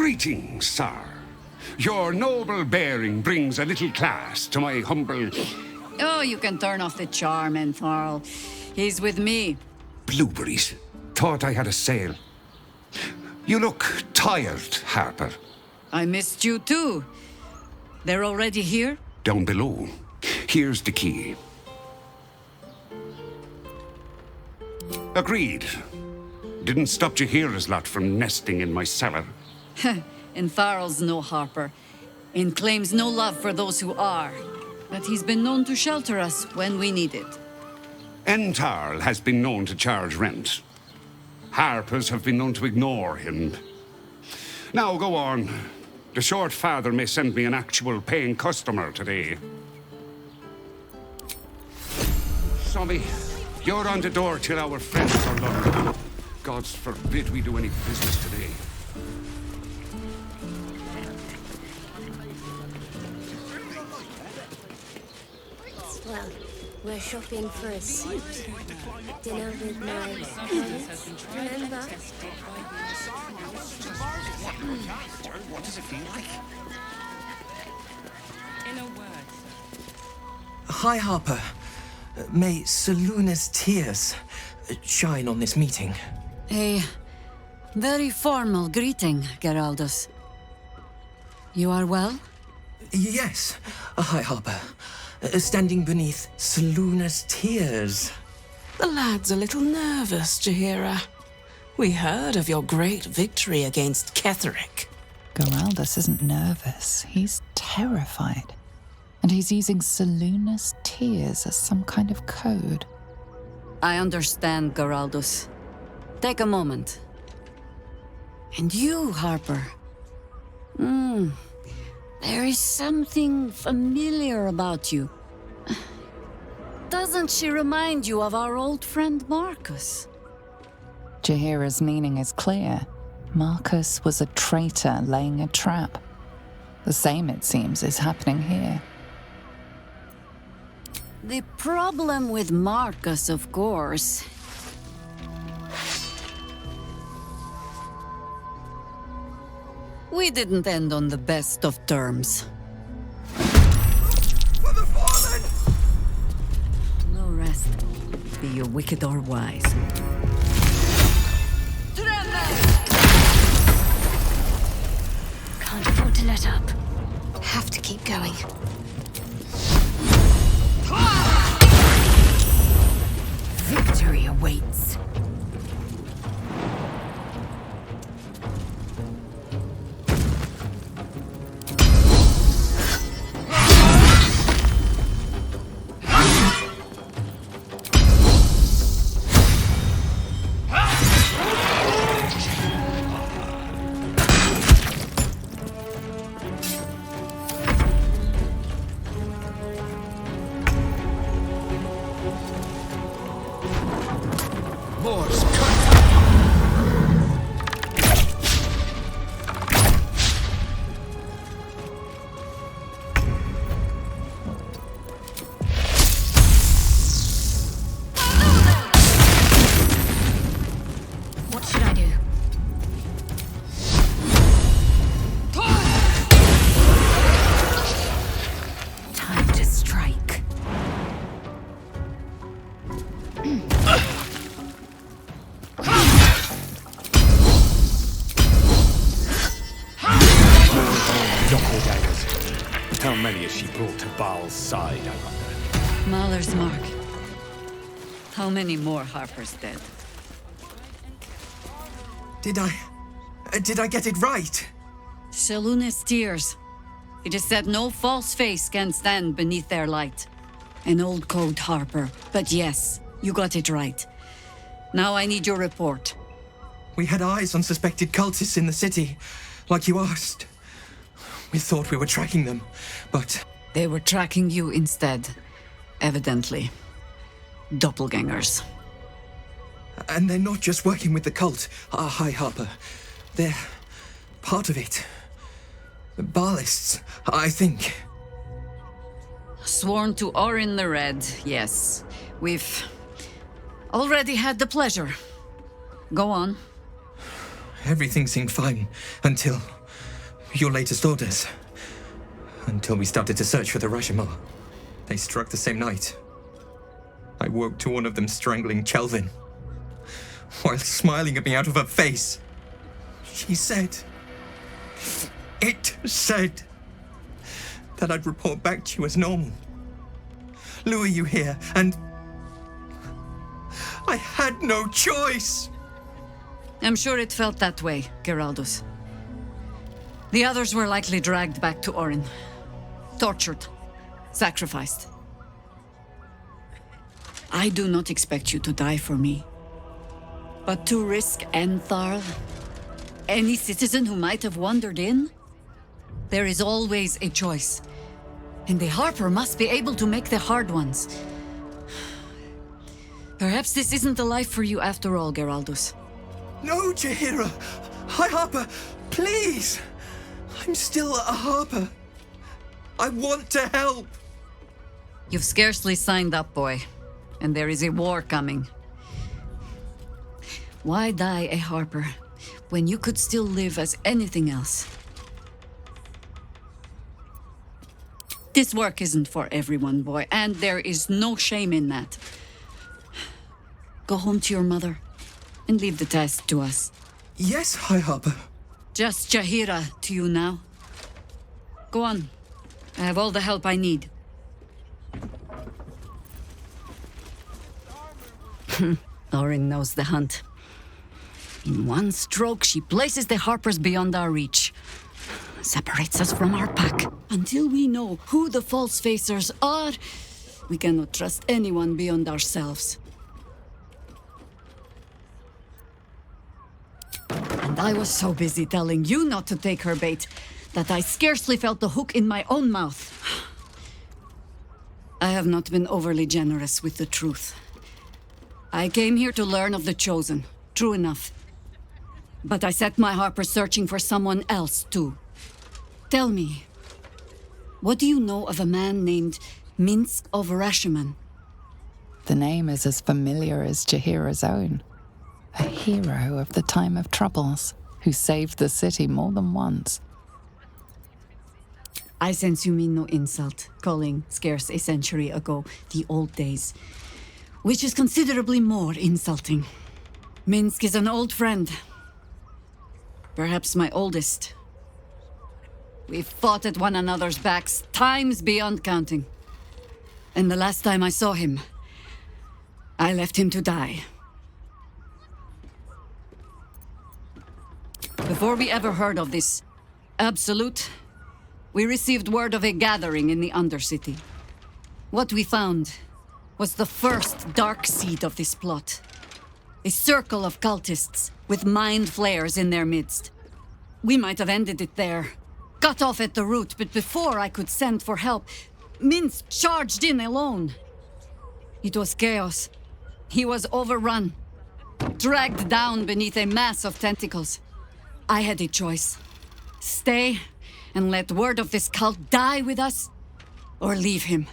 Greetings, sir. Your noble bearing brings a little class to my humble... Oh, you can turn off the charm, Entharl. He's with me. Blueberries. Thought I had a sale. You look tired, Harper. I missed you too. They're already here? Down below. Here's the key. Agreed. Didn't stop Jaheira's lot from nesting in my cellar. Entharl's no Harper, and claims no love for those who are. But he's been known to shelter us when we need it. Entharl has been known to charge rent. Harpers have been known to ignore him. Now go on. The short father may send me an actual paying customer today. Sommy, you're on the door till our friends are done. Gods forbid we do any business today. Well, we're shopping for a suit. Dinner with my parents, remember? What does it feel like? In a word. Hi, Harper. May Seluna's tears shine on this meeting. A very formal greeting, Geraldus. You are well? Yes. Hi, Harper. Standing beneath Seluna's tears. The lad's a little nervous, Jaheira. We heard of your great victory against Ketheric. Geraldus isn't nervous. He's terrified. And he's using Seluna's tears as some kind of code. I understand, Geraldus. Take a moment. And you, Harper. There is something familiar about you. Doesn't she remind you of our old friend Marcus? Jaheira's meaning is clear. Marcus was a traitor laying a trap. The same, it seems, is happening here. The problem with Marcus, of course... We didn't end on the best of terms. For the fallen! No rest, be you wicked or wise. Can't afford to let up. Have to keep going. Victory awaits. What should I do? Time to strike. Doppelgangers. How many has she brought to Baal's side, I wonder? Mahler's mark. How many more Harpers dead? Did I get it right? Seluna's tears. It is said no false face can stand beneath their light. An old code, Harper. But yes, you got it right. Now I need your report. We had eyes on suspected cultists in the city, like you asked. We thought we were tracking them, but... They were tracking you instead. Evidently. Doppelgangers. And they're not just working with the cult. Hi, Harper. They're part of it. Baalists, I think. Sworn to Orin the Red, yes. We've already had the pleasure. Go on. Everything seemed fine until your latest orders. Until we started to search for the Rashomon. They struck the same night. I woke to one of them strangling Chelvin, while smiling at me out of her face. She said... It said... that I'd report back to you as normal. Lure you here, and... I had no choice! I'm sure it felt that way, Geraldus. The others were likely dragged back to Orin. Tortured. Sacrificed. I do not expect you to die for me. But to risk Entharl, any citizen who might have wandered in, there is always a choice. And the Harper must be able to make the hard ones. Perhaps this isn't the life for you after all, Geraldus. No, Jaheira! Hi, Harper! Please! I'm still a Harper. I want to help! You've scarcely signed up, boy. And there is a war coming. Why die a Harper when you could still live as anything else? This work isn't for everyone, boy, and there is no shame in that. Go home to your mother and leave the task to us. Yes, High Harper. Just Jaheira to you now. Go on. I have all the help I need. Orin knows the hunt. In one stroke, she places the Harpers beyond our reach. Separates us from our pack. Until we know who the false facers are, we cannot trust anyone beyond ourselves. And I was so busy telling you not to take her bait that I scarcely felt the hook in my own mouth. I have not been overly generous with the truth. I came here to learn of the Chosen. True enough. But I set my Harper searching for someone else, too. Tell me, what do you know of a man named Minsk of Rashomon? The name is as familiar as Jaheira's own. A hero of the time of troubles, who saved the city more than once. I sense you mean no insult, calling scarce a century ago the old days, which is considerably more insulting. Minsk is an old friend. Perhaps my oldest. We've fought at one another's backs times beyond counting. And the last time I saw him, I left him to die. Before we ever heard of this Absolute, we received word of a gathering in the Undercity. What we found was the first dark seed of this plot. A circle of cultists with mind flayers in their midst. We might have ended it there, cut off at the root, but before I could send for help, Minsk charged in alone. It was chaos. He was overrun, dragged down beneath a mass of tentacles. I had a choice. Stay and let word of this cult die with us, or leave him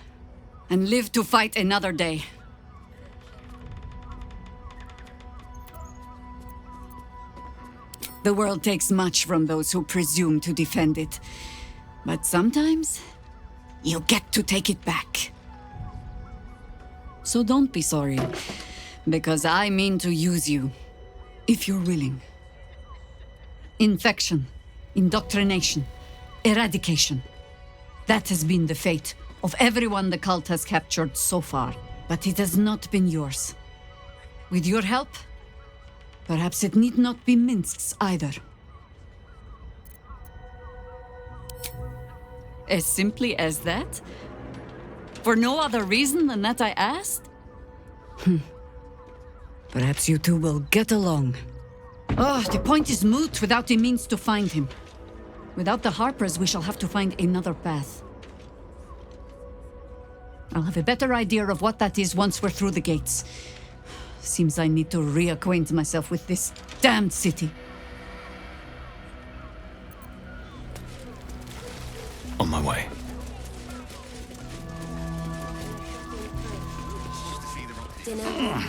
and live to fight another day. The world takes much from those who presume to defend it. But sometimes, you get to take it back. So don't be sorry, because I mean to use you, if you're willing. Infection, indoctrination, eradication. That has been the fate of everyone the cult has captured so far, but it has not been yours. With your help, perhaps it need not be Minsk's either. As simply as that? For no other reason than that I asked? Perhaps you two will get along. Oh, the point is moot without the means to find him. Without the Harpers, we shall have to find another path. I'll have a better idea of what that is once we're through the gates. Seems I need to reacquaint myself with this damned city. On my way. Dinner with my...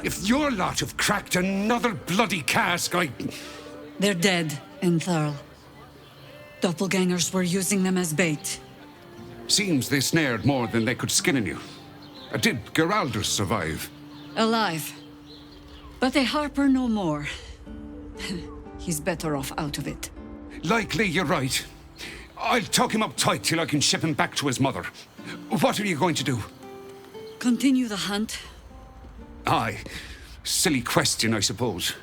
If your lot have cracked another bloody cask, They're dead, Danthelon. Doppelgangers were using them as bait. Seems they snared more than they could skin in you. Did Geraldur survive? Alive. But they Harper no more. He's better off out of it. Likely you're right. I'll tuck him up tight till I can ship him back to his mother. What are you going to do? Continue the hunt. Aye. Silly question, I suppose.